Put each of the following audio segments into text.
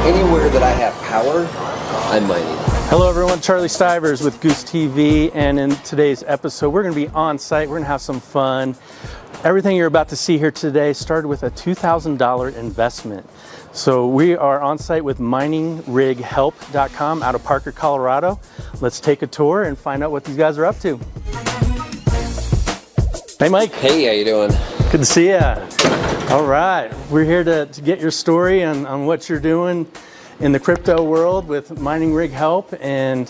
Anywhere that I have power, I'm mining. Hello everyone, Charlie Stivers with Goose TV, and in today's episode we're going to be on site, we're going to have some fun. Everything you're about to see here today started with a $2,000 investment. So we are on site with miningrighelp.com out of Parker, Colorado. Let's take a tour and find out what these guys are up to. Hey Mike. Hey, how you doing? Good to see ya. All right, we're here to get your story on what you're doing in the crypto world with Mining Rig Help, and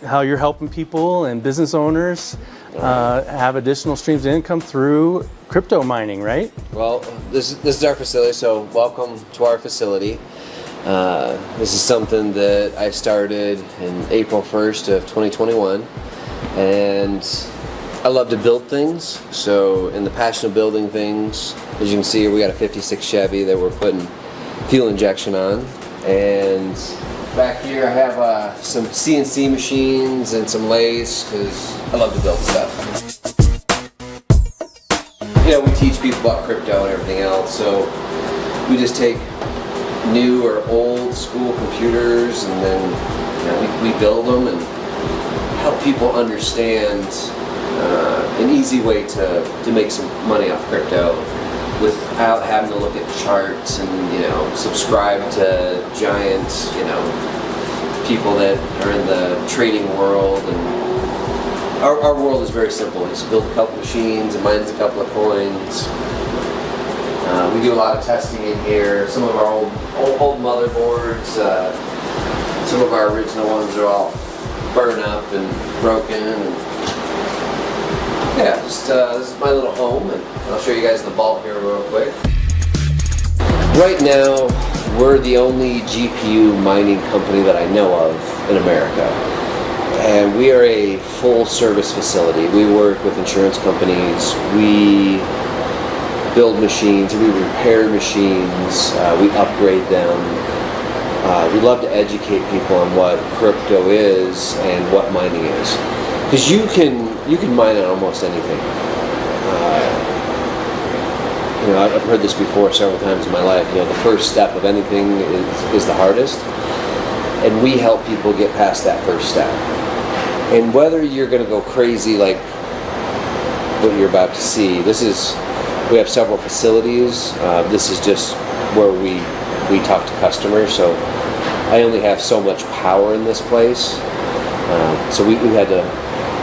how you're helping people and business owners have additional streams of income through crypto mining, right? Well, this is our facility, so welcome to our facility. This is something that I started in April 1st of 2021, and I love to build things. So in the passion of building things, as you can see here, we got a 56 Chevy that we're putting fuel injection on. And back here I have some CNC machines and some lathes, because I love to build stuff. You know, we teach people about crypto and everything else, so we just take new or old school computers and then we build them and help people understand an easy way to make some money off crypto without having to look at charts and subscribe to giant people that are in the trading world. And our world is very simple. We just build a couple machines and mine a couple of coins. We do a lot of testing in here. Some of our old motherboards, some of our original ones are all burned up and broken. And yeah, just this is my little home, and I'll show you guys the vault here real quick. Right now, we're the only GPU mining company that I know of in America. And we are a full service facility. We work with insurance companies, we build machines, we repair machines, we upgrade them. We love to educate people on what crypto is and what mining is. Because you can mine on almost anything. I've heard this before several times in my life. The first step of anything is the hardest, and we help people get past that first step. And whether you're going to go crazy like what you're about to see, we have several facilities. This is just where we talk to customers. So I only have so much power in this place. So we had to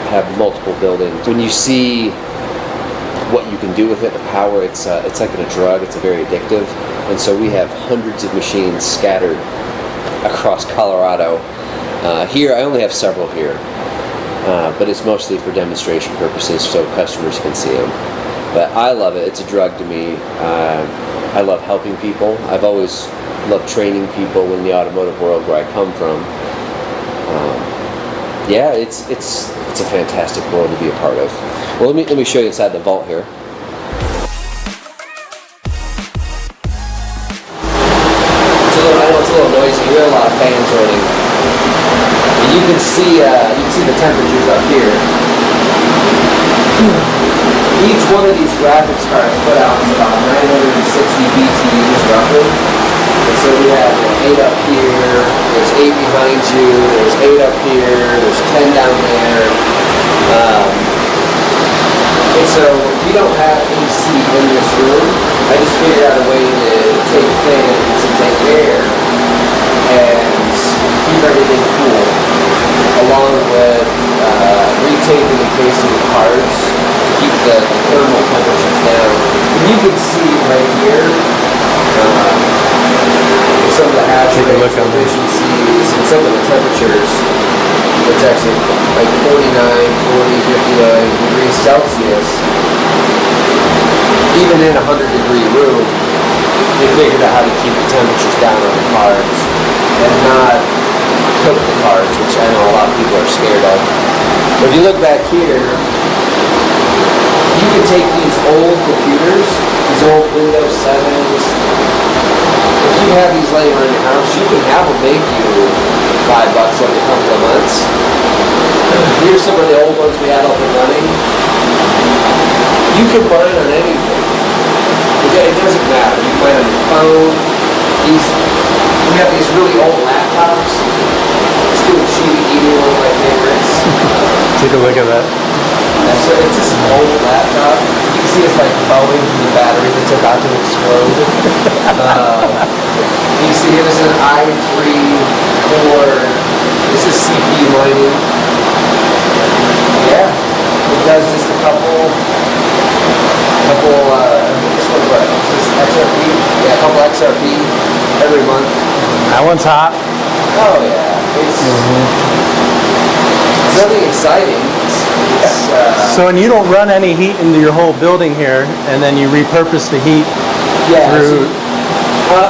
have multiple buildings. When you see what you can do with it, the power, it's like a drug. It's very addictive. And so we have hundreds of machines scattered across Colorado. Here, I only have several here, but it's mostly for demonstration purposes so customers can see them. But I love it. It's a drug to me. I love helping people. I've always loved training people in the automotive world where I come from. Yeah, it's a fantastic world to be a part of. Well, let me show you inside the vault here. I know it's a little noisy. You hear a lot of fans running. And you can see the temperatures up here. Each one of these graphics cards put out is about 960 BTUs roughly. And so we have 8 up here, there's 8 behind you, there's 8 up here, there's 10 down there. And so we don't have AC in this room. I just figured out a way to take fans and take air and keep everything cool, along with retaping and pasting the cards to keep the thermal temperatures down. And you can see right here some of the hash rate efficiencies and some of the temperatures. It's actually like 49, 40, 59 degrees Celsius. Even in a 100-degree room, they figured out how to keep the temperatures down on the cards and not cook the cards, which I know a lot of people are scared of. But if you look back here, you can take these old computers, these old Windows 7s, if you have these laying around your house, you can have them make you $5 every couple of months. Here's some of the old ones we had up and running. You can mine on anything. It doesn't matter. You can mine on your phone. we have these really old laptops. Let's do a GPU, one of my favorites. Take a look at that. So it's just an old laptop. You can see it's like bowing from the battery that's about to explode. You see it is an i3 core. This is CPU mining. Yeah, it does just a couple. This one's what? Is this XRP? Yeah, a couple XRP every month. That one's hot. Oh yeah, it's nothing exciting. So, and you don't run any heat into your whole building here, and then you repurpose the heat through.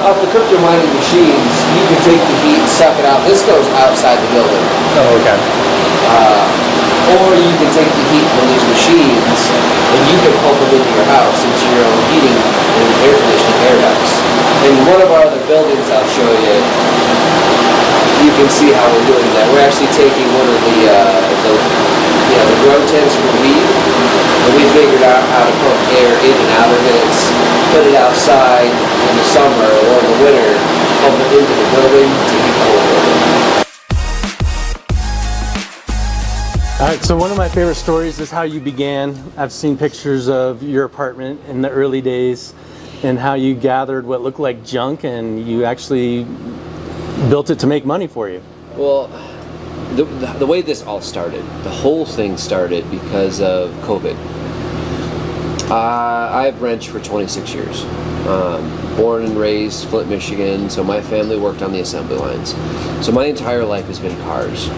Of the crypto mining machines, you can take the heat, suck it out. This goes outside the building. Oh, okay. Or you can take the heat from these machines and you can pump it into your house, into your own heating and air conditioning air ducts. In one of our other buildings I'll show you, you can see how we're doing that. We're actually taking one of the grow tents from weed, and we figured out how to pump air in and out of it, put it outside in the summer or in the winter, pump it into the building to heat the whole building. All right, so one of my favorite stories is how you began. I've seen pictures of your apartment in the early days and how you gathered what looked like junk and you actually built it to make money for you. Well, the way this all started, the whole thing started because of COVID. I've wrenched for 26 years. Born and raised Flint, Michigan, so my family worked on the assembly lines. So my entire life has been cars.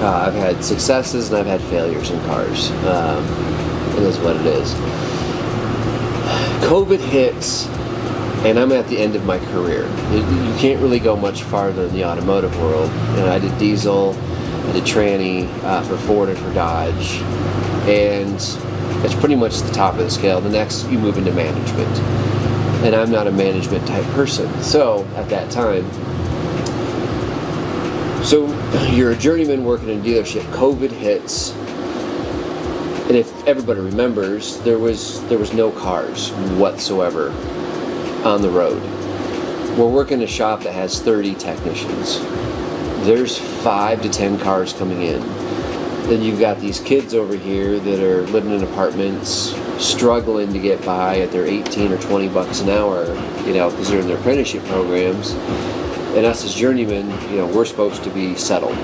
I've had successes and I've had failures in cars. It is what it is. COVID hits, and I'm at the end of my career. You can't really go much farther in the automotive world. I did diesel, I did tranny for Ford and for Dodge, and that's pretty much the top of the scale. The next, you move into management, and I'm not a management type person. So at that time, so you're a journeyman working in a dealership. COVID hits, and if everybody remembers, there was no cars whatsoever on the road. We're working a shop that has 30 technicians. There's 5 to 10 cars coming in. Then you've got these kids over here that are living in apartments, struggling to get by at their 18 or 20 bucks an hour, because they're in their apprenticeship programs. And us as journeymen, we're supposed to be settled.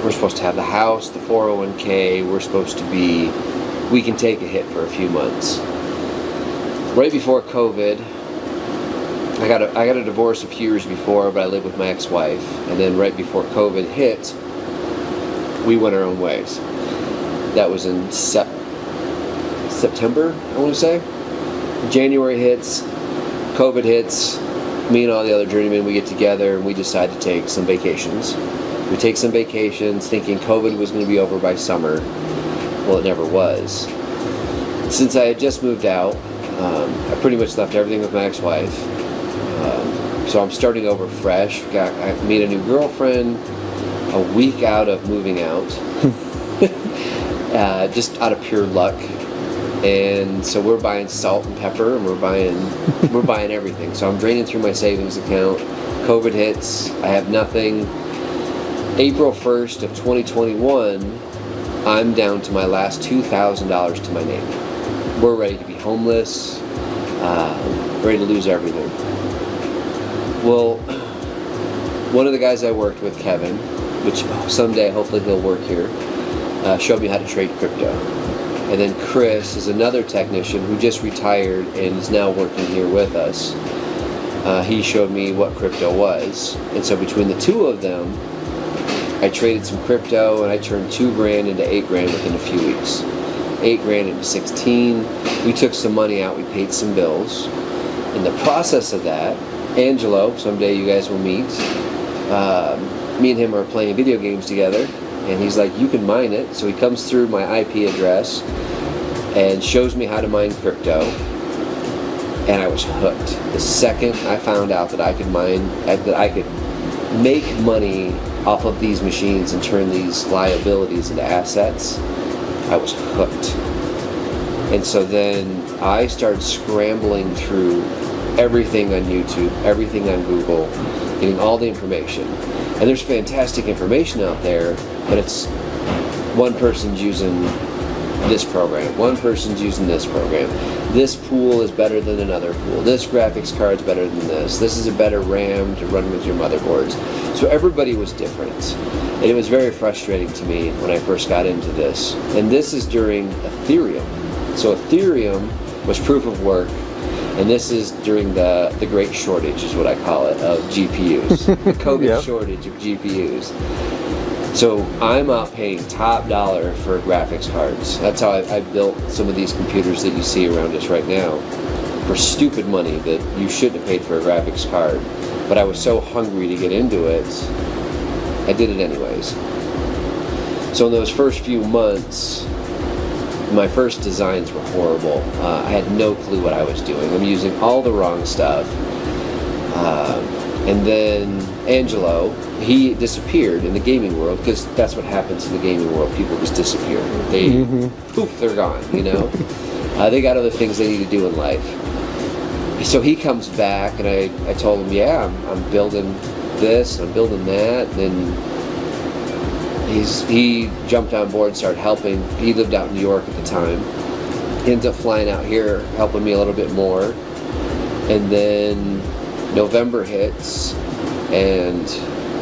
We're supposed to have the house, the 401k. We're supposed to be, we can take a hit for a few months. Right before COVID, I got a divorce a few years before, but I lived with my ex-wife. And then right before COVID hit, we went our own ways. That was in September, I want to say. January hits, COVID hits. Me and all the other journeymen, we get together and we decide to take some vacations. We take some vacations thinking COVID was going to be over by summer. Well, it never was. Since I had just moved out, I pretty much left everything with my ex-wife. So I'm starting over fresh. I meet a new girlfriend a week out of moving out, just out of pure luck. And so we're buying salt and pepper, and we're buying everything. So I'm draining through my savings account. COVID hits. I have nothing. April 1st of 2021, I'm down to my last $2,000 to my name. We're ready to be homeless, ready to lose everything. Well, one of the guys I worked with, Kevin, which someday hopefully he'll work here, showed me how to trade crypto. And then Chris is another technician who just retired and is now working here with us. He showed me what crypto was. And so between the two of them, I traded some crypto and I turned $2,000 into $8,000 within a few weeks. $8,000 into 16. We took some money out, we paid some bills. In the process of that, Angelo, someday you guys will meet, me and him are playing video games together. And he's like, you can mine it. So he comes through my IP address and shows me how to mine crypto. And I was hooked. The second I found out that I could mine, that I could make money off of these machines and turn these liabilities into assets, I was hooked. And so then I started scrambling through everything on YouTube, everything on Google, getting all the information. And there's fantastic information out there, but it's one person's using this program, one person's using this program. This pool is better than another pool. This graphics card's better than this. This is a better RAM to run with your motherboards. So everybody was different. And it was very frustrating to me when I first got into this. And this is during Ethereum. So Ethereum was proof of work, and this is during the great shortage, is what I call it, of GPUs. The COVID shortage of GPUs. So I'm out paying top dollar for graphics cards. That's how I built some of these computers that you see around us right now for stupid money that you shouldn't have paid for a graphics card. But I was so hungry to get into it, I did it anyways. So in those first few months, my first designs were horrible. I had no clue what I was doing. I'm using all the wrong stuff. And then Angelo, he disappeared in the gaming world, because that's what happens in the gaming world. People just disappear. They, poof, they're gone, you know? They got other things they need to do in life. So he comes back, and I told him, yeah, I'm building this, I'm building that, and he jumped on board and started helping. He lived out in New York at the time. He ended up flying out here, helping me a little bit more. And then November hits, and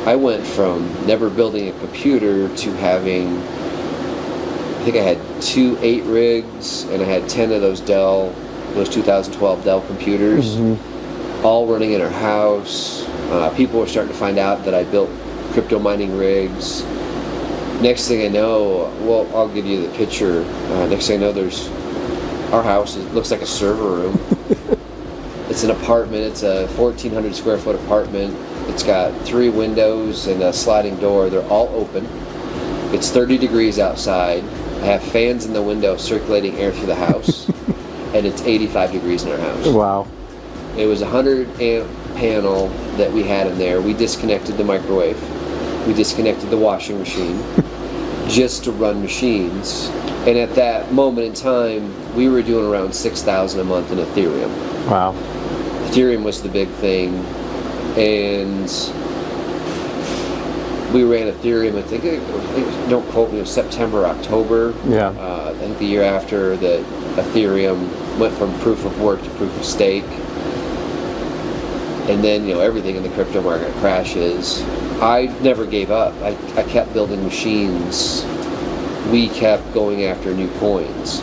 I went from never building a computer to having, I think I had 2 8 rigs, and I had 10 of those 2012 Dell computers, all running in our house. People were starting to find out that I built crypto mining rigs. Next thing I know, well, I'll give you the picture. Next thing I know, there's our house. It looks like a server room. It's an apartment. It's a 1,400 square foot apartment. It's got 3 windows and a sliding door. They're all open. It's 30 degrees outside. I have fans in the window circulating air through the house. And it's 85 degrees in our house. Wow. It was a 100 amp panel that we had in there. We disconnected the microwave. We disconnected the washing machine just to run machines. And at that moment in time, we were doing around $6,000 a month in Ethereum. Wow. Ethereum was the big thing. And we ran Ethereum, I think, don't quote me, it was September, October. Yeah. I think the year after that Ethereum went from proof of work to proof of stake. And then, you know, everything in the crypto market crashes. I never gave up. I kept building machines. We kept going after new coins.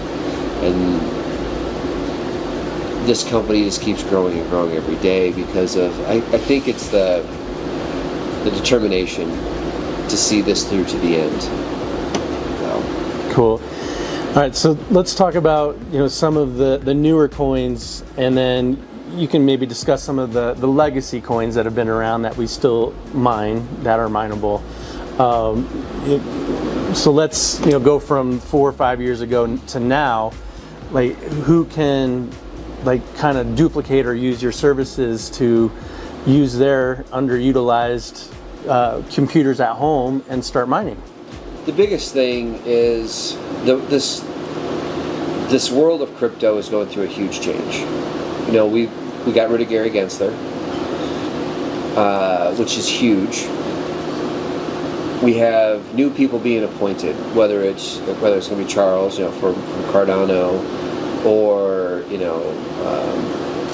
And this company just keeps growing and growing every day because of, I think it's the determination to see this through to the end. So. Cool. All right, so let's talk about, you know, some of the newer coins, and then you can maybe discuss some of the legacy coins that have been around that we still mine, that are mineable. So let's, you know, go from 4 or 5 years ago to now. Like, who can, like, kind of duplicate or use your services to use their underutilized computers at home and start mining? The biggest thing is this world of crypto is going through a huge change. You know, we got rid of Gary Gensler, which is huge. We have new people being appointed, whether it's going to be Charles, you know, from Cardano, or, you know,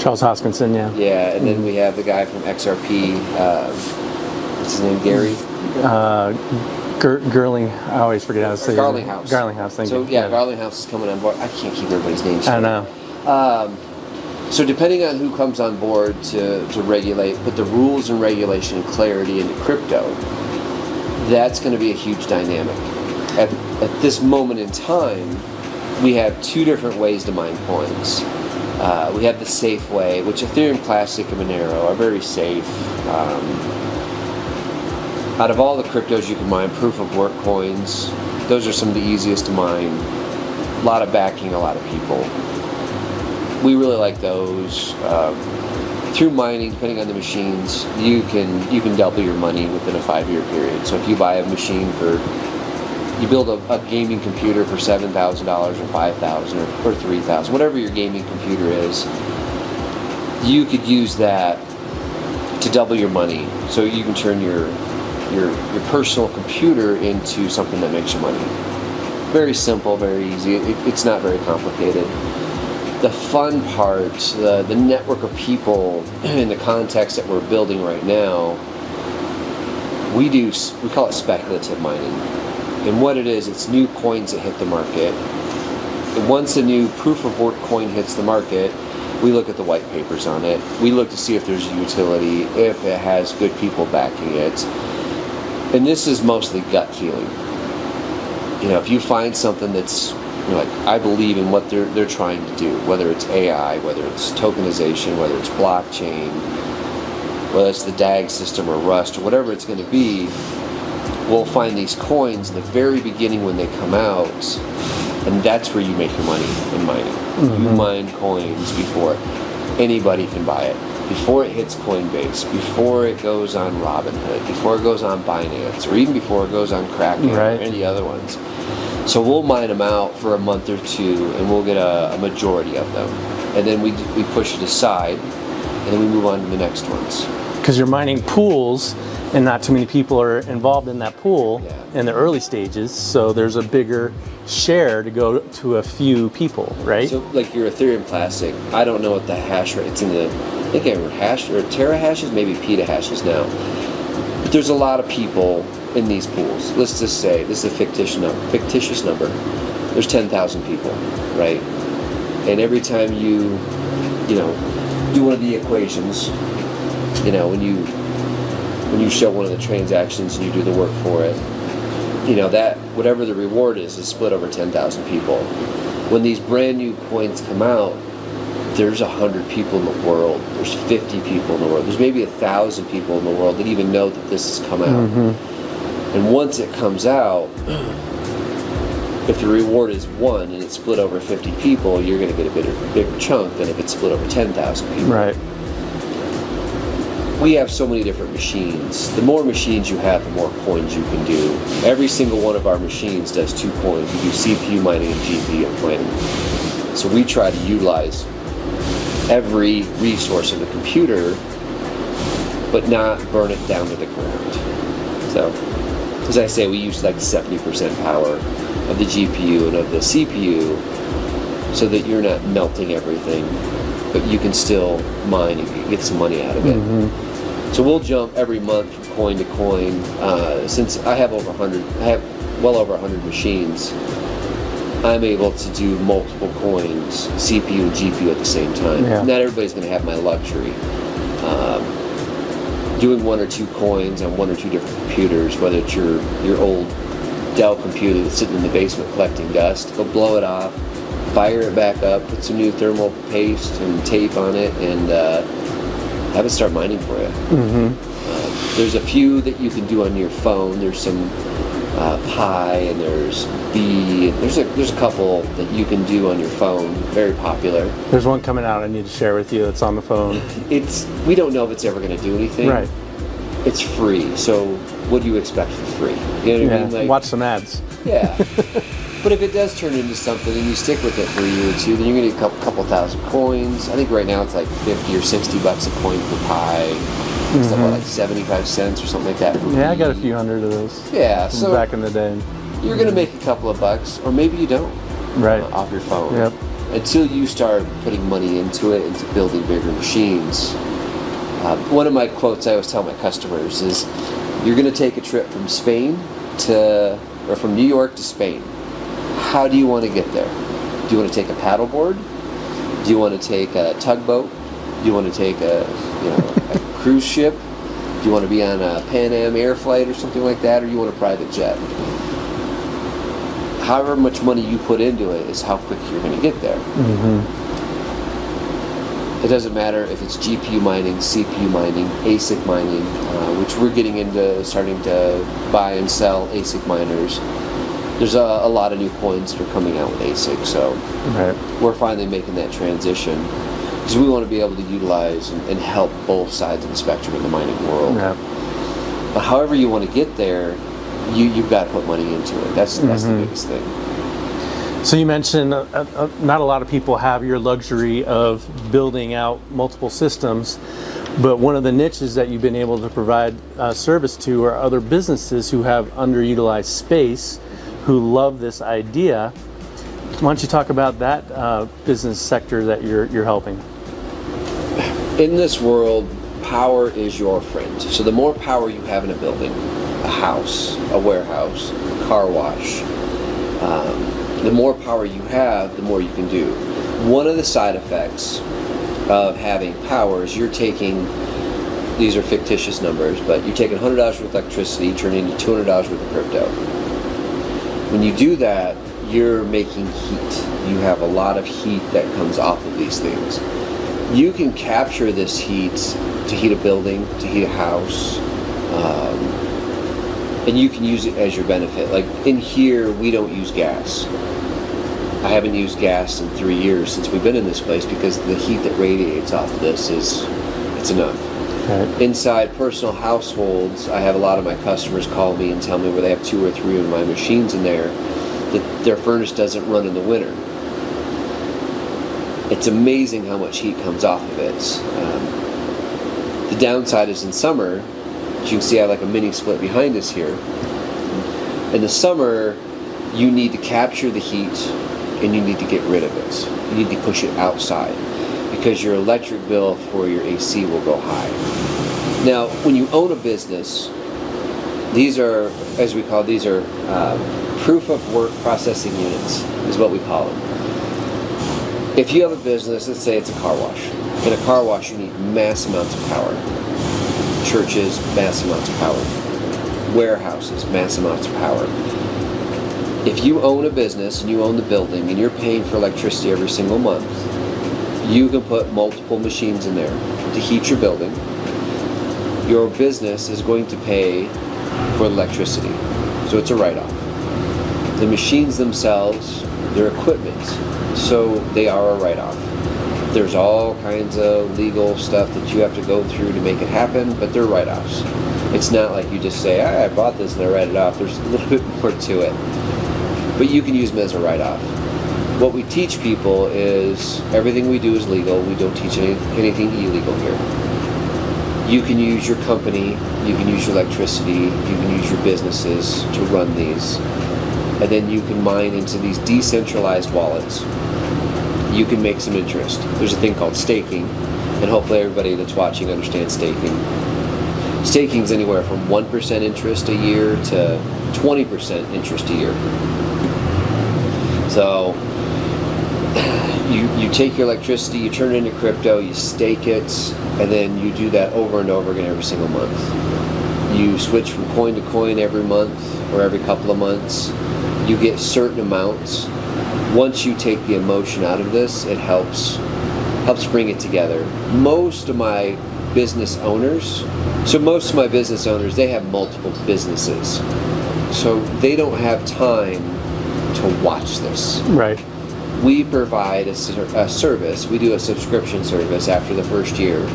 Charles Hoskinson, yeah. Yeah, and then we have the guy from XRP. What's his name? Gary. Girling. I always forget how to say it. Garlinghouse. Garlinghouse. Thank you. So yeah, Garlinghouse is coming on board. I can't keep everybody's names. I know. So depending on who comes on board to regulate, put the rules and regulation and clarity into crypto, that's going to be a huge dynamic. At this moment in time, we have 2 different ways to mine coins. We have the safe way, which Ethereum Classic and Monero are very safe. Out of all the cryptos you can mine, proof of work coins, those are some of the easiest to mine. A lot of backing, a lot of people. We really like those. Through mining, depending on the machines, you can double your money within a 5-year period. So if you buy a machine you build a gaming computer for $7,000 or $5,000 or $3,000, whatever your gaming computer is, you could use that to double your money, so you can turn your personal computer into something that makes you money. Very simple, very easy. It's not very complicated. The fun part, the network of people in the context that we're building right now, we call it speculative mining. And what it is, it's new coins that hit the market. And once a new proof of work coin hits the market, we look at the white papers on it. We look to see if there's a utility, if it has good people backing it. And this is mostly gut feeling. You know, if you find something that's, you're like, I believe in what they're trying to do, whether it's AI, whether it's tokenization, whether it's blockchain, whether it's the DAG system or Rust or whatever it's going to be, we'll find these coins in the very beginning when they come out, and that's where you make your money in mining. You mine coins before anybody can buy it, before it hits Coinbase, before it goes on Robinhood, before it goes on Binance, or even before it goes on Kraken or any other ones. So we'll mine them out for a month or two, and we'll get a majority of them, and then we push it aside, and then we move on to the next ones. Because you're mining pools, and not too many people are involved in that pool in the early stages, so there's a bigger share to go to a few people, right? So like your Ethereum Classic, I don't know what the hash rate, it's in the, I think I hash or terahashes, maybe petahashes now. But there's a lot of people in these pools. Let's just say, this is a fictitious number. There's 10,000 people, right? And every time you do one of the equations, when you show one of the transactions and you do the work for it, that whatever the reward is split over 10,000 people. When these brand new coins come out, there's 100 people in the world, there's 50 people in the world, there's maybe 1,000 people in the world that even know that this has come out. And once it comes out, if the reward is 1 and it's split over 50 people, you're going to get a bigger chunk than if it's split over 10,000 people. Right. We have so many different machines. The more machines you have, the more coins you can do. Every single one of our machines does 2 coins. We do CPU mining and GPU mining. So we try to utilize every resource of the computer, but not burn it down to the ground. So, as I say, we use like 70% power of the GPU and of the CPU so that you're not melting everything, but you can still mine and get some money out of it. So we'll jump every month from coin to coin. Since I have well over 100 machines, I'm able to do multiple coins, CPU and GPU at the same time. Not everybody's going to have my luxury. Doing 1 or 2 coins on 1 or 2 different computers, whether it's your old Dell computer that's sitting in the basement collecting dust, go blow it off, fire it back up, put some new thermal paste and tape on it, and have it start mining for you. There's a few that you can do on your phone. There's some Pi, and there's B. There's a couple that you can do on your phone. Very popular. There's one coming out I need to share with you that's on the phone. We don't know if it's ever going to do anything. Right. It's free, so what do you expect for free? You know what I mean? Like, watch some ads. Yeah. But if it does turn into something and you stick with it for a year or two, then you're going to get a couple thousand coins. I think right now it's like 50 or 60 bucks a coin per Pi. It's like 75 cents or something like that. Yeah, I got a few hundred of those. Yeah, so back in the day. You're going to make a couple of bucks, or maybe you don't. Right. Off your phone. Yep. Until you start putting money into it, into building bigger machines. One of my quotes I always tell my customers is, you're going to take a trip from from New York to Spain. How do you want to get there? Do you want to take a paddleboard? Do you want to take a tugboat? Do you want to take a cruise ship? Do you want to be on a Pan Am air flight or something like that? Or you want a private jet? However much money you put into it is how quick you're going to get there. It doesn't matter if it's GPU mining, CPU mining, ASIC mining, which we're getting into starting to buy and sell ASIC miners. There's a lot of new coins that are coming out with ASIC, so we're finally making that transition because we want to be able to utilize and help both sides of the spectrum in the mining world. But however you want to get there, you've got to put money into it. That's the biggest thing. So you mentioned not a lot of people have your luxury of building out multiple systems. But one of the niches that you've been able to provide service to are other businesses who have underutilized space, who love this idea. Why don't you talk about that business sector that you're helping? In this world, power is your friend. So the more power you have in a building, a house, a warehouse, a car wash, the more power you have, the more you can do. One of the side effects of having power is you're taking, these are fictitious numbers, but you're taking $100 worth of electricity, turning into $200 worth of crypto. When you do that, you're making heat. You have a lot of heat that comes off of these things. You can capture this heat to heat a building, to heat a house, and you can use it as your benefit. Like in here, we don't use gas. I haven't used gas in 3 years since we've been in this place because the heat that radiates off of this it's enough. Right. Inside personal households, I have a lot of my customers call me and tell me where they have 2 or 3 of my machines in there that their furnace doesn't run in the winter. It's amazing how much heat comes off of it. The downside is in summer, as you can see I have like a mini split behind us here. In the summer, you need to capture the heat and you need to get rid of it. You need to push it outside because your electric bill for your AC will go high. Now, when you own a business, these are, as we call it, these are proof of work processing units, is what we call them. If you have a business, let's say it's a car wash. In a car wash, you need mass amounts of power. Churches, mass amounts of power. Warehouses, mass amounts of power. If you own a business and you own the building and you're paying for electricity every single month, you can put multiple machines in there to heat your building. Your business is going to pay for electricity, so it's a write-off. The machines themselves, they're equipment, so they are a write-off. There's all kinds of legal stuff that you have to go through to make it happen, but they're write-offs. It's not like you just say, I bought this and I write it off. There's a little bit more to it. But you can use them as a write-off. What we teach people is everything we do is legal. We don't teach anything illegal here. You can use your company, you can use your electricity, you can use your businesses to run these. And then you can mine into these decentralized wallets. You can make some interest. There's a thing called staking, and hopefully everybody that's watching understands staking. Staking is anywhere from 1% interest a year to 20% interest a year. So you take your electricity, you turn it into crypto, you stake it, and then you do that over and over again every single month. You switch from coin to coin every month or every couple of months. You get certain amounts. Once you take the emotion out of this, it helps bring it together. Most of my business owners, they have multiple businesses. So they don't have time to watch this. Right. We provide a service. We do a subscription service after the first year.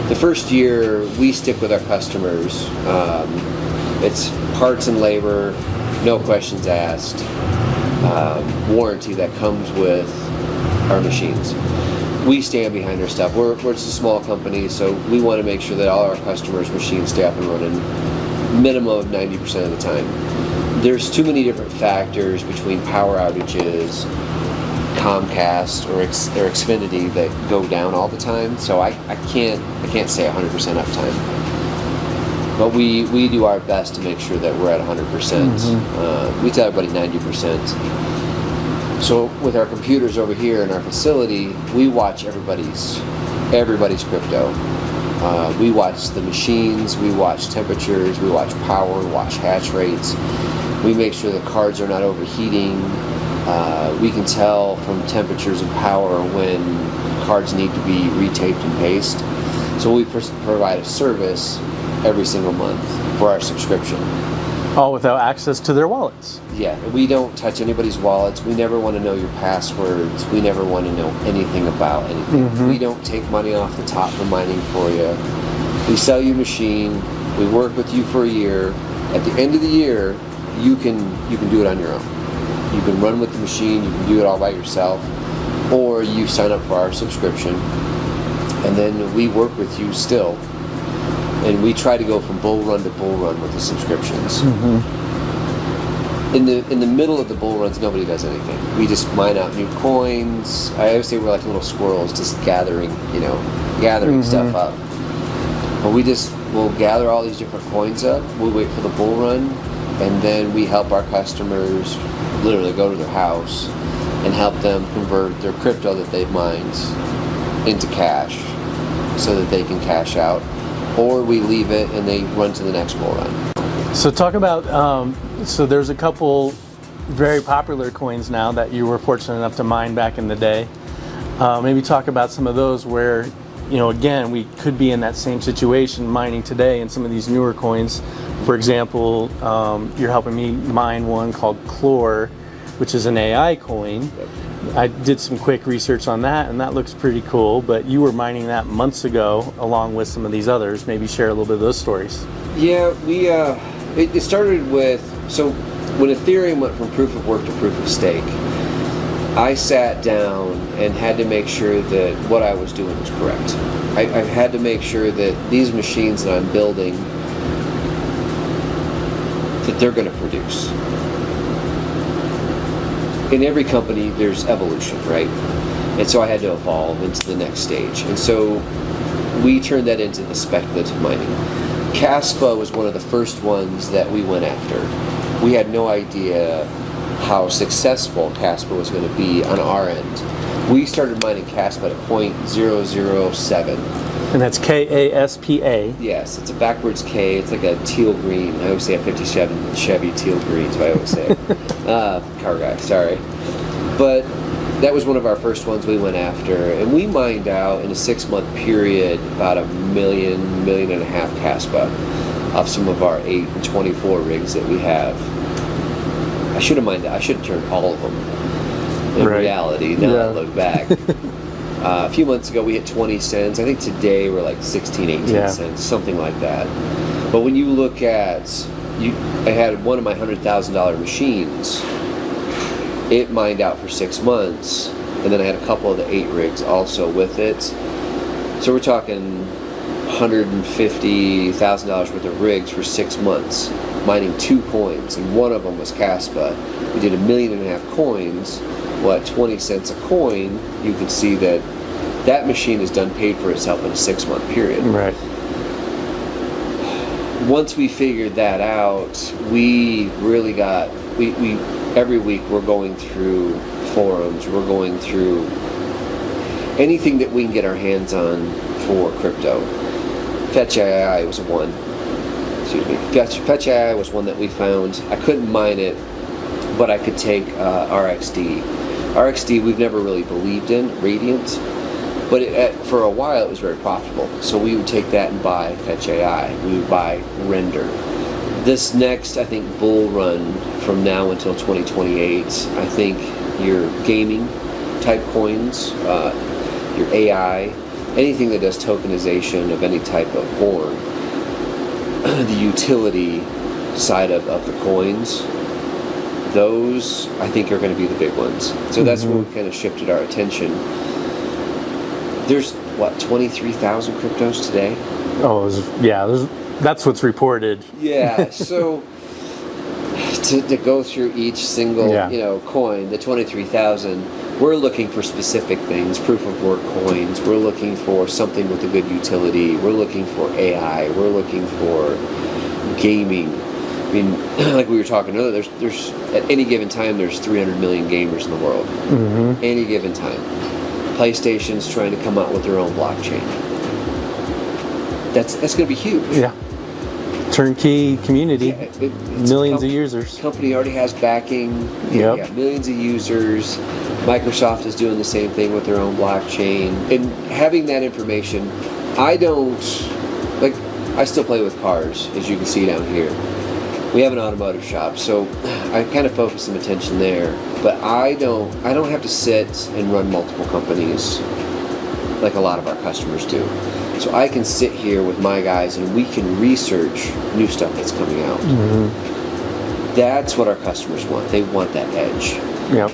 The first year, we stick with our customers. It's parts and labor, no questions asked, warranty that comes with our machines. We stand behind our stuff. We're just a small company, so we want to make sure that all our customers' machines stay up and running minimum of 90% of the time. There's too many different factors between power outages, Comcast or Xfinity that go down all the time, so I can't say 100% uptime. But we do our best to make sure that we're at 100%. We tell everybody 90%. So with our computers over here in our facility, we watch everybody's crypto. We watch the machines, we watch temperatures, we watch power, we watch hash rates. We make sure the cards are not overheating. We can tell from temperatures and power when cards need to be retaped and pasted. So we provide a service every single month for our subscription. All without access to their wallets. Yeah, we don't touch anybody's wallets. We never want to know your passwords. We never want to know anything about anything. We don't take money off the top for mining for you. We sell you a machine. We work with you for a year. At the end of the year, you can do it on your own. You can run with the machine. You can do it all by yourself, or you sign up for our subscription, and then we work with you still and we try to go from bull run to bull run with the subscriptions. In the middle of the bull runs, nobody does anything. We just mine out new coins. I always say we're like little squirrels, just gathering stuff up. But we'll gather all these different coins up. We wait for the bull run, and then we help our customers literally go to their house and help them convert their crypto that they've mined into cash so that they can cash out. Or we leave it and they run to the next bull run. So talk about, so there's a couple very popular coins now that you were fortunate enough to mine back in the day. Maybe talk about some of those where, again, we could be in that same situation mining today in some of these newer coins. For example, you're helping me mine one called Chlor, which is an AI coin. Yep. I did some quick research on that, and that looks pretty cool, but you were mining that months ago along with some of these others. Maybe share a little bit of those stories. Yeah, it started with, so when Ethereum went from proof of work to proof of stake, I sat down and had to make sure that what I was doing was correct. I had to make sure that these machines that I'm building, that they're going to produce. In every company, there's evolution, right? And so I had to evolve into the next stage. And so we turned that into the speculative mining. Caspa was one of the first ones that we went after. We had no idea how successful Caspa was going to be on our end. We started mining Caspa at 0.007. And that's K-A-S-P-A. Yes, it's a backwards K. It's like a teal green. I always say a 57 Chevy teal green, so I always say. Car guy, sorry. But that was one of our first ones we went after. And we mined out in a 6-month period about 1.5 million Caspa off some of our 8 and 24 rigs that we have. I should have mined that. I should have turned all of them. In reality, now I look back. A few months ago we hit 20 cents. I think today we're like 16, 18 cents, something like that. But when you look at, I had one of my $100,000 machines. It mined out for 6 months, and then I had a couple of the 8 rigs also with it. So we're talking $150,000 worth of rigs for 6 months, mining 2 coins, and one of them was Caspa. We did 1.5 million coins. What, 20 cents a coin? You can see that machine has done paid for itself in a 6-month period. Right. Once we figured that out, we really got, we every week we're going through forums, we're going through anything that we can get our hands on for crypto. Fetch AI was one. Excuse me. Fetch AI was one that we found. I couldn't mine it, but I could take RXD. RXD we've never really believed in, Radiant, but for a while it was very profitable. So we would take that and buy Fetch AI. We would buy Render. This next, I think, bull run from now until 2028, I think your gaming type coins, your AI, anything that does tokenization of any type of form, the utility side of the coins, those I think are going to be the big ones. So that's where we kind of shifted our attention. There's what, 23,000 cryptos today? Oh, that's what's reported. Yeah. So to go through each single coin, the 23,000, we're looking for specific things, proof of work coins. We're looking for something with a good utility. We're looking for AI. We're looking for gaming. I mean, like we were talking earlier, there's at any given time there's 300 million gamers in the world. Any given time. PlayStation's trying to come out with their own blockchain. That's going to be huge. Yeah. Turnkey community. Yeah, millions of users. The company already has backing. Yeah, millions of users. Microsoft is doing the same thing with their own blockchain. And having that information, I still play with cars, as you can see down here. We have an automotive shop, so I kind of focus some attention there. But I don't have to sit and run multiple companies like a lot of our customers do. So I can sit here with my guys and we can research new stuff that's coming out. That's what our customers want. They want that edge. Yep.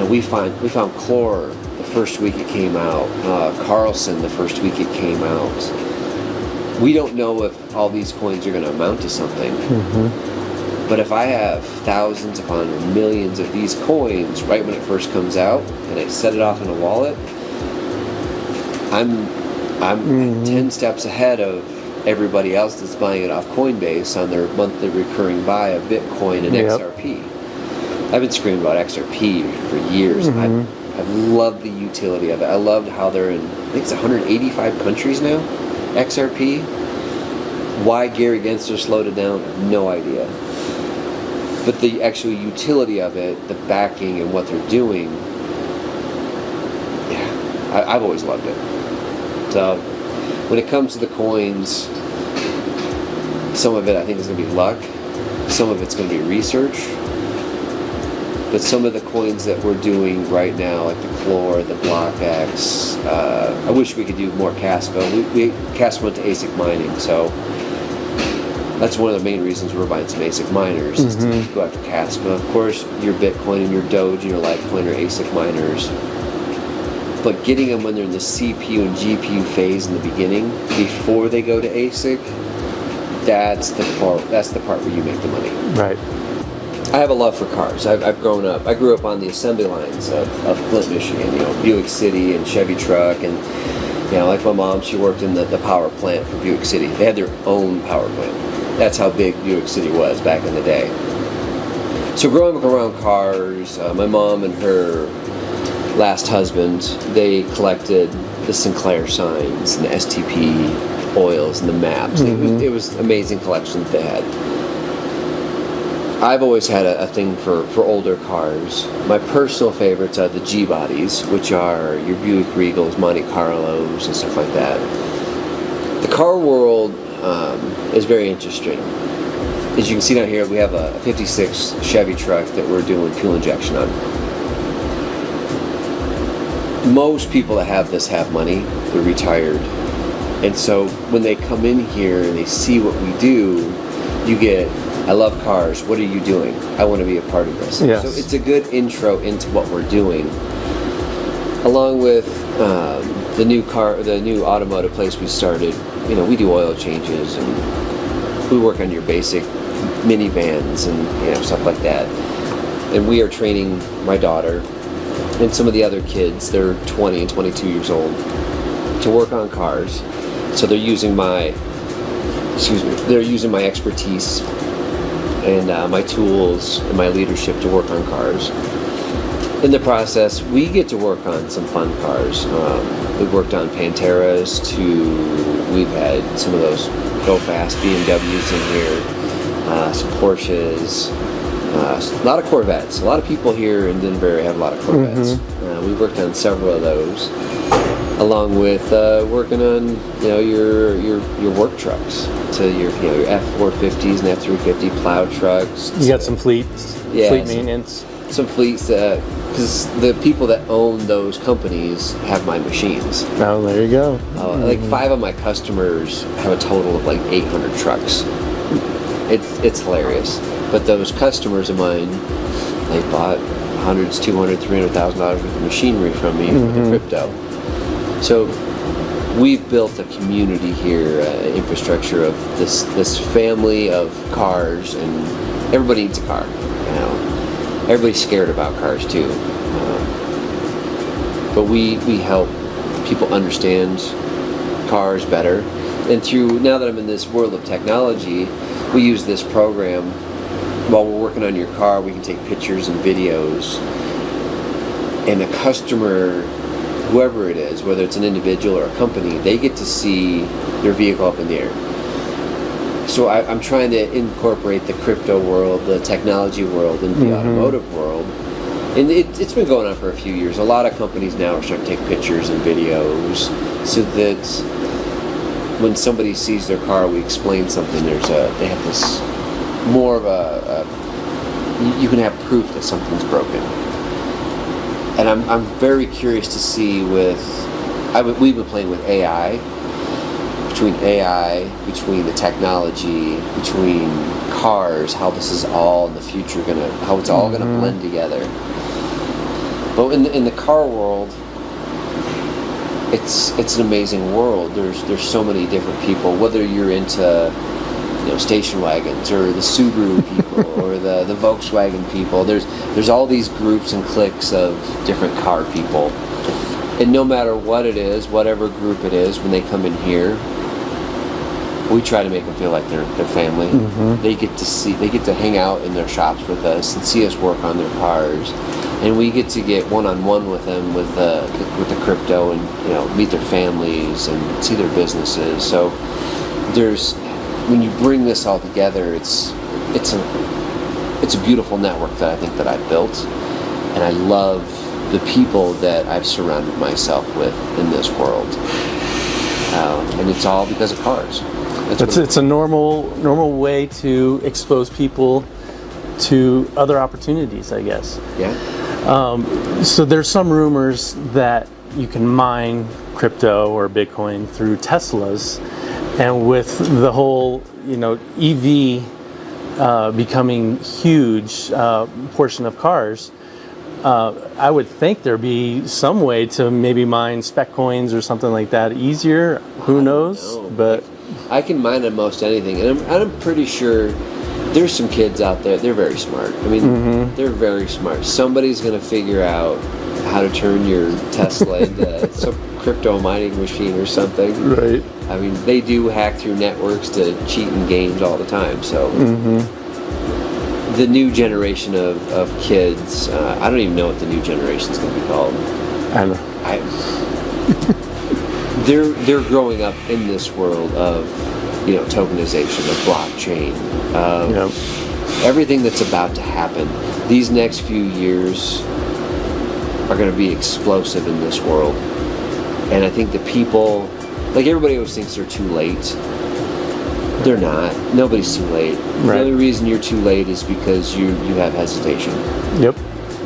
We found Chlor the first week it came out, Carlson the first week it came out. we don't know if all these coins are going to amount to something. But if I have thousands upon millions of these coins right when it first comes out, and I set it off in a wallet, I'm 10 steps ahead of everybody else that's buying it off Coinbase on their monthly recurring buy of Bitcoin and XRP. I've been screaming about XRP for years. I've loved the utility of it. I loved how they're in, I think it's 185 countries now, XRP. Why Gary Gensler slowed it down, I have no idea. But the actual utility of it, the backing and what they're doing, yeah, I've always loved it. So when it comes to the coins, some of it I think is going to be luck, some of it's going to be research, but some of the coins that we're doing right now, like the Chlor, the BlockX, I wish we could do more Caspa. Caspa went to ASIC mining, so that's one of the main reasons we're buying some ASIC miners, is to go after Caspa. Of course, your Bitcoin and your Doge and your Litecoin are ASIC miners. But getting them when they're in the CPU and GPU phase in the beginning, before they go to ASIC, that's the part where you make the money. Right. I have a love for cars. I've grown up. I grew up on the assembly lines of Flint, Michigan. Buick City and Chevy truck, and like my mom, she worked in the power plant for Buick City. They had their own power plant. That's how big Buick City was back in the day. So growing up around cars, my mom and her last husband, they collected the Sinclair signs and the STP oils and the maps. It was amazing collection that they had. I've always had a thing for older cars. My personal favorites are the G-bodies, which are your Buick Regals, Monte Carlos, and stuff like that. The car world is very interesting. As you can see down here, we have a 56 Chevy truck that we're doing fuel injection on. Most people that have this have money, they're retired. And so when they come in here and they see what we do, you get, I love cars, what are you doing? I want to be a part of this. Yes. So it's a good intro into what we're doing. Along with the new automotive place we started, we do oil changes and we work on your basic minivans and stuff like that. And we are training my daughter and some of the other kids, they're 20 and 22 years old, to work on cars. So they're using my expertise and my tools and my leadership to work on cars. In the process, we get to work on some fun cars. We've worked on Panteras we've had some of those go fast BMWs in here, some Porsches, a lot of Corvettes. A lot of people here in Denver have a lot of Corvettes. We've worked on several of those, along with working on your work trucks, so your F450s and F350 plow trucks. You got some fleet maintenance. Some fleets, because the people that own those companies have my machines. Oh, there you go. Like 5 of my customers have a total of like 800 trucks. It's hilarious. But those customers of mine, they bought hundreds, $200,000, $300,000 worth of machinery from me for the crypto. So we've built a community here, infrastructure of this family of cars, and everybody needs a car. Everybody's scared about cars too. But we help people understand cars better. And now that I'm in this world of technology, we use this program. While we're working on your car, we can take pictures and videos. And a customer, whoever it is, whether it's an individual or a company, they get to see their vehicle up in the air. So I'm trying to incorporate the crypto world, the technology world, into the automotive world. And it's been going on for a few years. A lot of companies now are starting to take pictures and videos so that when somebody sees their car, we explain something. They have this more of you can have proof that something's broken. And I'm very curious to see we've been playing with AI, between the technology, between cars, how this is all in the future how it's all gonna blend together. But in the car world, it's an amazing world. There's so many different people, whether you're into station wagons or the Subaru people or the Volkswagen people. There's all these groups and cliques of different car people, and no matter what it is, whatever group it is, when they come in here, we try to make them feel like they're family. They get to hang out in their shops with us and see us work on their cars, and we get to get one-on-one with them with the crypto, and meet their families and see their businesses. So when you bring this all together, it's a beautiful network that I think that I've built, and I love the people that I've surrounded myself with in this world, and it's all because of cars. It's a normal way to expose people to other opportunities, I guess. Yeah. So there's some rumors that you can mine crypto or Bitcoin through Teslas, and with the whole EV becoming huge portion of cars, I would think there'd be some way to maybe mine spec coins or something like that easier. Who knows? But I can mine on most anything, and I'm pretty sure there's some kids out there. They're very smart. I mean, they're very smart. Somebody's going to figure out how to turn your Tesla into some crypto mining machine or something. Right. I mean, they do hack through networks to cheat in games all the time. So the new generation of kids, I don't even know what the new generation is going to be called. I know. They're growing up in this world of tokenization, of blockchain, everything that's about to happen. These next few years are going to be explosive in this world, and I think the people, like everybody always thinks they're too late. They're not. Nobody's too late. Right. The only reason you're too late is because you have hesitation. Yep.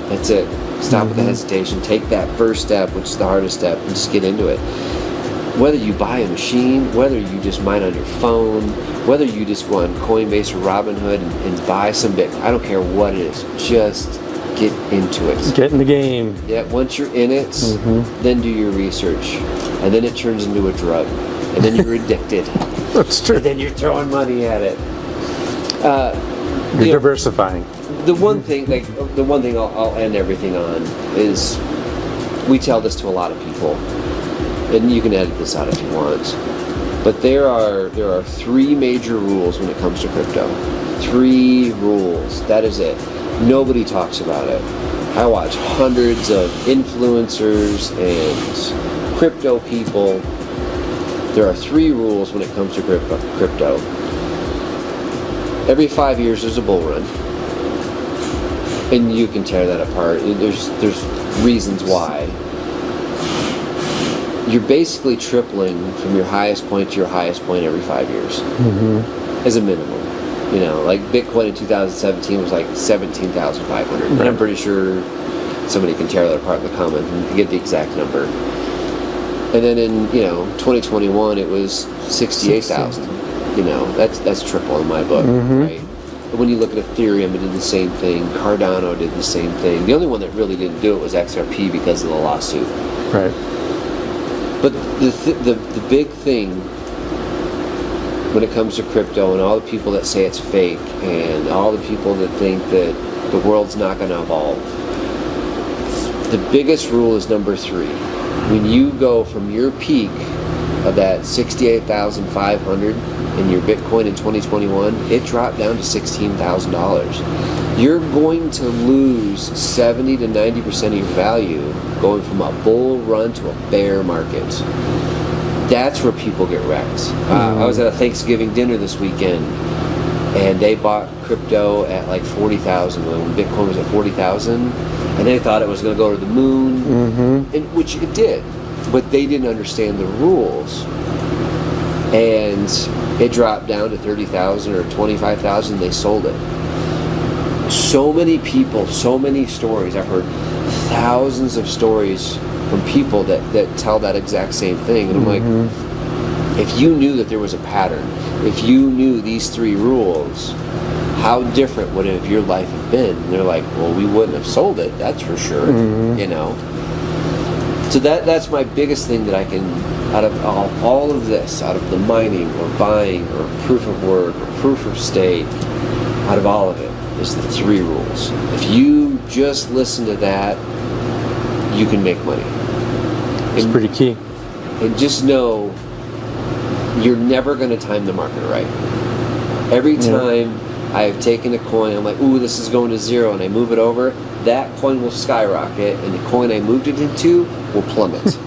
That's it. Stop with the hesitation. Take that first step, which is the hardest step, and just get into it. Whether you buy a machine, whether you just mine on your phone, whether you just go on Coinbase or Robinhood and buy some Bitcoin, I don't care what it is. Just get into it. Get in the game. Yeah, once you're in it, then do your research. And then it turns into a drug. And then you're addicted. That's true. And then you're throwing money at it. You're diversifying. The one thing I'll end everything on is, we tell this to a lot of people, and you can edit this out if you want, but there are 3 major rules when it comes to crypto. 3 rules. That is it. Nobody talks about it. I watch hundreds of influencers and crypto people. There are 3 rules when it comes to crypto. Every 5 years there's a bull run, and you can tear that apart. There's reasons why. You're basically tripling from your highest point to your highest point every 5 years, as a minimum. Like Bitcoin in 2017 was like 17,500. And I'm pretty sure somebody can tear that apart in the comments and get the exact number. And then in 2021 it was 68,000. That's triple in my book, right? But when you look at Ethereum, it did the same thing. Cardano did the same thing. The only one that really didn't do it was XRP because of the lawsuit. Right. But the big thing when it comes to crypto, and all the people that say it's fake, and all the people that think that the world's not going to evolve, the biggest rule is number 3. When you go from your peak of that 68,500 in your Bitcoin in 2021, it dropped down to $16,000. You're going to lose 70 to 90% of your value going from a bull run to a bear market. That's where people get wrecked. I was at a Thanksgiving dinner this weekend, and they bought crypto at like 40,000 when Bitcoin was at 40,000, and they thought it was going to go to the moon, and which it did, but they didn't understand the rules, and it dropped down to 30,000 or 25,000. They sold it. So many people, so many stories. I've heard thousands of stories from people that tell that exact same thing, and I'm like, if you knew that there was a pattern, if you knew these 3 rules, how different would it have your life have been? And they're like, well, we wouldn't have sold it, that's for sure. So that's my biggest thing that I can, out of all of this, out of the mining or buying or proof of work or proof of stake, out of all of it, is the 3 rules. If you just listen to that, you can make money. It's pretty key. And just know you're never going to time the market right. Every time I have taken a coin, I'm like, ooh, this is going to 0, and I move it over, that coin will skyrocket, and the coin I moved it into will plummet.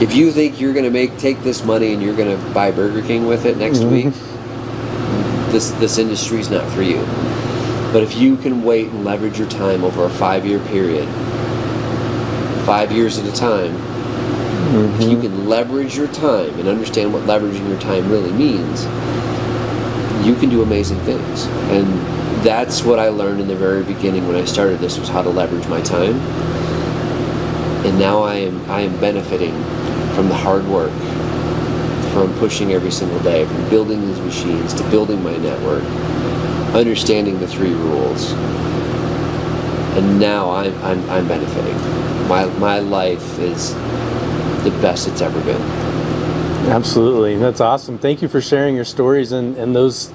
If you think you're going to take this money and you're going to buy Burger King with it next week, this industry's not for you. But if you can wait and leverage your time over a 5-year period, 5 years at a time, if you can leverage your time and understand what leveraging your time really means, you can do amazing things. And that's what I learned in the very beginning when I started this, was how to leverage my time. And now I am benefiting from the hard work, from pushing every single day, from building these machines to building my network, understanding the 3 rules. And now I'm benefiting. My life is the best it's ever been. Absolutely. That's awesome. Thank you for sharing your stories, and those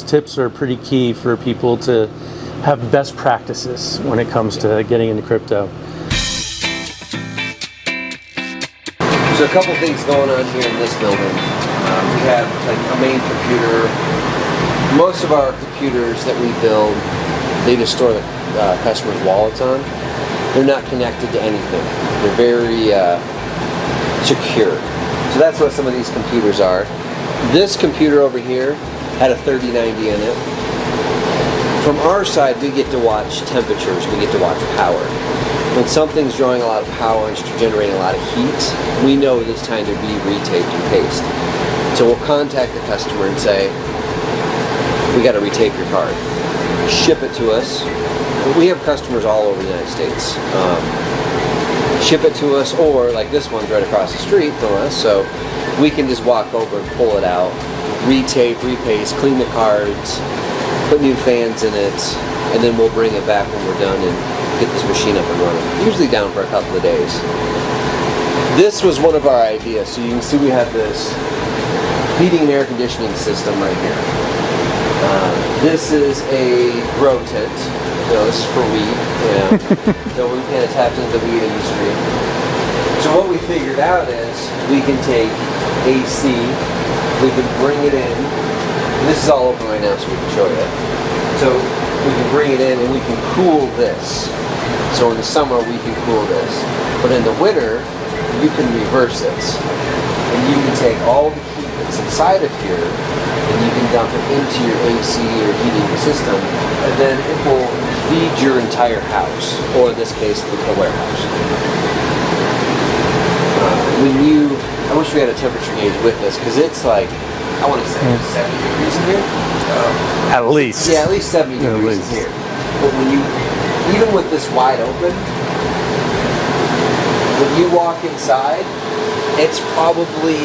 tips are pretty key for people to have best practices when it comes to getting into crypto. So a couple things going on here in this building. We have like a main computer. Most of our computers that we build, they just store the customer's wallets on. They're not connected to anything. They're very secure. So that's what some of these computers are. This computer over here had a 3090 in it. From our side, we get to watch temperatures, we get to watch power. When something's drawing a lot of power and generating a lot of heat, we know it's time to be retaped and paste. So we'll contact the customer and say, we got to retape your card. Ship it to us. We have customers all over the United States. Ship it to us, or like this one's right across the street from us, so we can just walk over and pull it out, retape, repaste, clean the cards, put new fans in it, and then we'll bring it back when we're done and get this machine up and running. Usually down for a couple of days. This was one of our ideas. So you can see we have this heating and air conditioning system right here. This is a grow tent. You know, this is for weed. So we kind of tapped into the weed industry. So what we figured out is we can take AC, we can bring it in. This is all open right now, so we can show you. So we can bring it in and we can cool this. So in the summer we can cool this. But in the winter, you can reverse this. And you can take all the heat that's inside of here and you can dump it into your AC or heating system, and then it will feed your entire house, or in this case, the warehouse. I wish we had a temperature gauge with this, because it's like, I want to say 70 degrees in here. At least. Yeah, at least 70 degrees in here. But when you, even with this wide open, when you walk inside, it's probably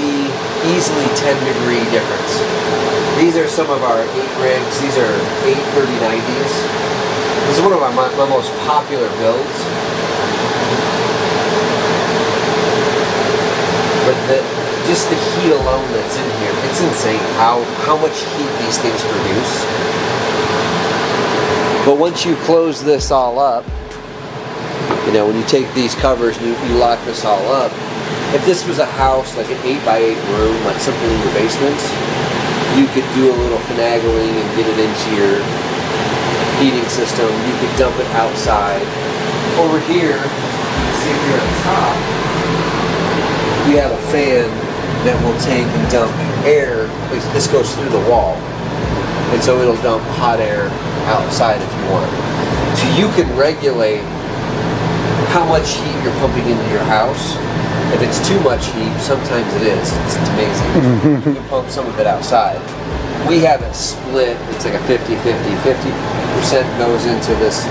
easily 10-degree difference. These are some of our 8 rigs. These are 8 3090s. This is one of my most popular builds. But just the heat alone that's in here, it's insane how much heat these things produce. But once you close this all up, you know, when you take these covers and you lock this all up, if this was a house, like an 8x8 room, like something in your basement, you could do a little finagling and get it into your heating system. You could dump it outside. Over here, see if you're at the top, we have a fan that will take and dump air. This goes through the wall. And so it'll dump hot air outside if you want. So you can regulate how much heat you're pumping into your house. If it's too much heat, sometimes it is. It's amazing. You can pump some of it outside. We have it split. It's like a 50-50. 50% goes into this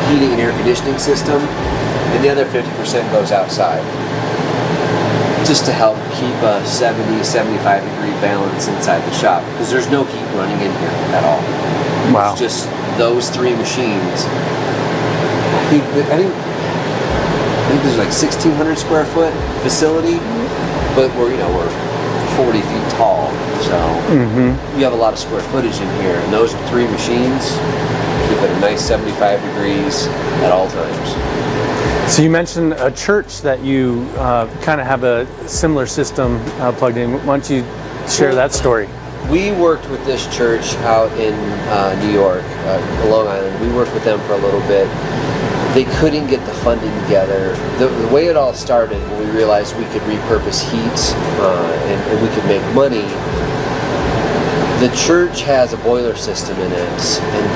heating and air conditioning system, and the other 50% goes outside. Just to help keep a 70, 75 degree balance inside the shop, because there's no heat running in here at all. Wow. It's just those 3 machines. I think think there's like 1,600 square foot facility, but we're 40 feet tall, so you have a lot of square footage in here. And those 3 machines keep it a nice 75 degrees at all times. So you mentioned a church that you kind of have a similar system plugged in. Why don't you share that story? We worked with this church out in New York, Long Island. We worked with them for a little bit. They couldn't get the funding together. The way it all started, when we realized we could repurpose heat and we could make money, the church has a boiler system in it, and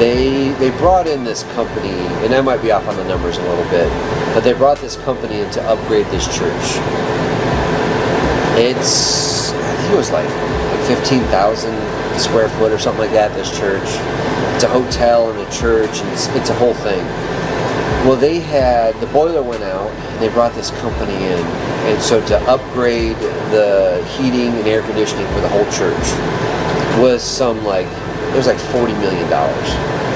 they brought in this company, and I might be off on the numbers a little bit, but they brought this company in to upgrade this church. I think it was like 15,000 square foot or something like that, this church. It's a hotel and a church, and it's a whole thing. Well, the boiler went out, and they brought this company in, and so to upgrade the heating and air conditioning for the whole church was it was like $40 million.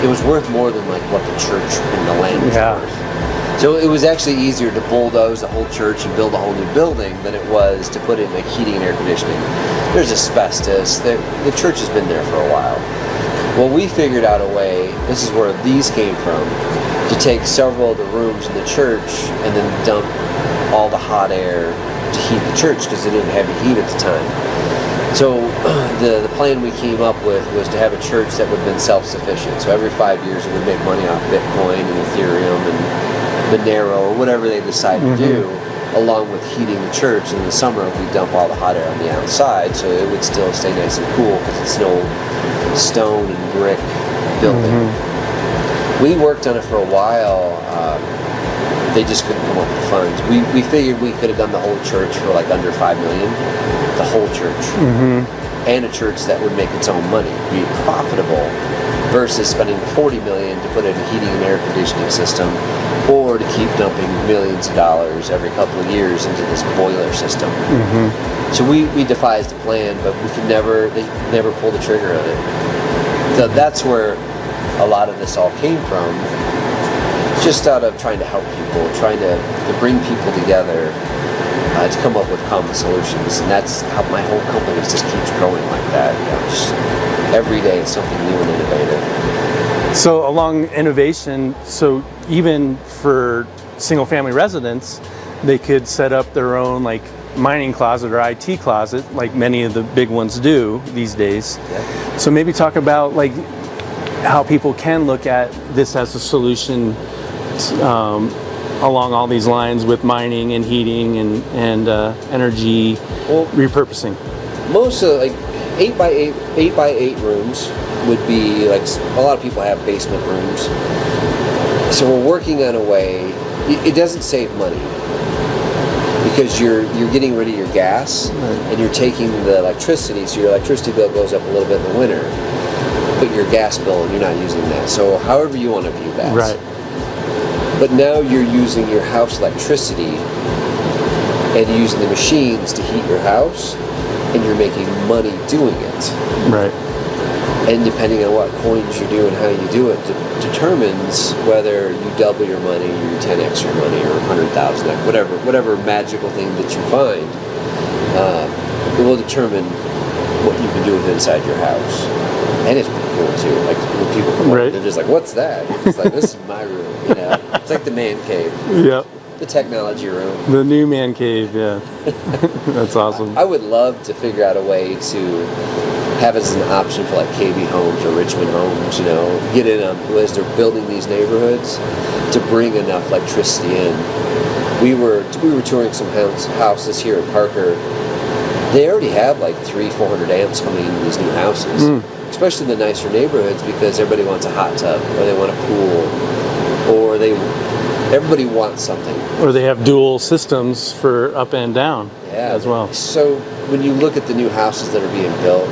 It was worth more than like what the church and the land was worth. So it was actually easier to bulldoze the whole church and build a whole new building than it was to put in like heating and air conditioning. There's asbestos. The church has been there for a while. Well, we figured out a way, this is where these came from, to take several of the rooms in the church and then dump all the hot air to heat the church because they didn't have heat at the time. So the plan we came up with was to have a church that would have been self-sufficient. So every 5 years it would make money off Bitcoin and Ethereum and Monero or whatever they decide to do, along with heating the church. And in the summer we dump all the hot air on the outside so it would still stay nice and cool because it's an old stone and brick building. We worked on it for a while. They just couldn't come up with funds. We figured we could have done the whole church for like under $5 million, the whole church, and a church that would make its own money, be profitable, versus spending $40 million to put in a heating and air conditioning system, or to keep dumping millions of dollars every couple of years into this boiler system. So we devised a plan, but they never pulled the trigger on it. So that's where a lot of this all came from. Just out of trying to help people, trying to bring people together to come up with common solutions. And that's how my whole company just keeps growing like that. Just every day it's something new and innovative. So along innovation, so even for single family residents, they could set up their own like mining closet or IT closet like many of the big ones do these days. Yeah. So maybe talk about like how people can look at this as a solution along all these lines with mining and heating and energy repurposing. Most of 8 by 8 rooms would be like, a lot of people have basement rooms. So we're working on a way, it doesn't save money because you're getting rid of your gas and you're taking the electricity, so your electricity bill goes up a little bit in the winter, but your gas bill, you're not using that. So however you want to view that. Right. But now you're using your house electricity and using the machines to heat your house, and you're making money doing it. Right. And depending on what coins you do and how you do it, determines whether you double your money, or you 10x your money, or 100,000x, whatever magical thing that you find. It will determine what you can do with inside your house. And it's pretty cool too. Like when people come over, they're just like, "What's that?" It's like, "This is my room." It's like the man cave. Yep. The technology room. The new man cave. Yeah. That's awesome. I would love to figure out a way to have it as an option for like KB Homes or Richmond Homes. Get in on as they're building these neighborhoods to bring enough electricity in. We were touring some houses here in Parker. They already have like 300-400 amps coming into these new houses, especially in the nicer neighborhoods, because everybody wants a hot tub, or they want a pool, or everybody wants something. Or they have dual systems for up and down as well. So when you look at the new houses that are being built,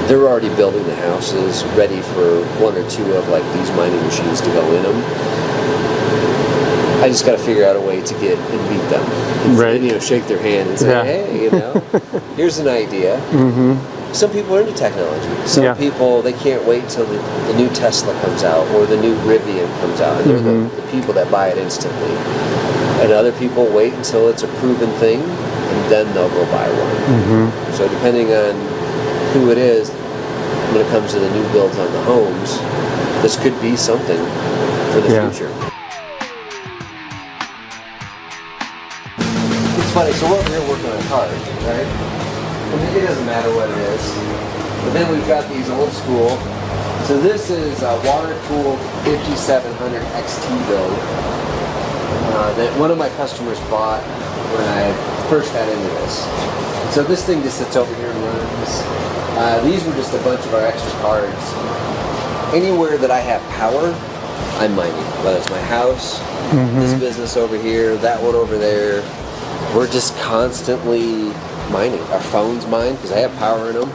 they're already building the houses ready for 1 or 2 of like these mining machines to go in them. I just got to figure out a way to get and meet them, and shake their hand and say, "Hey, here's an idea." Some people are into technology. Some people, they can't wait till the new Tesla comes out or the new Rivian comes out, and they're the people that buy it instantly. And other people wait until it's a proven thing, and then they'll go buy one. So depending on who it is, when it comes to the new builds on the homes, this could be something for the future. It's funny, so we're over here working on cars, right? And it doesn't matter what it is. But then we've got these old school. So this is a water-cooled 5700 XT build that one of my customers bought when I first got into this. So this thing just sits over here and runs. These were just a bunch of our extra cards. Anywhere that I have power, I'm mining. Whether it's my house, this business over here, that one over there, we're just constantly mining. Our phones mine because I have power in them.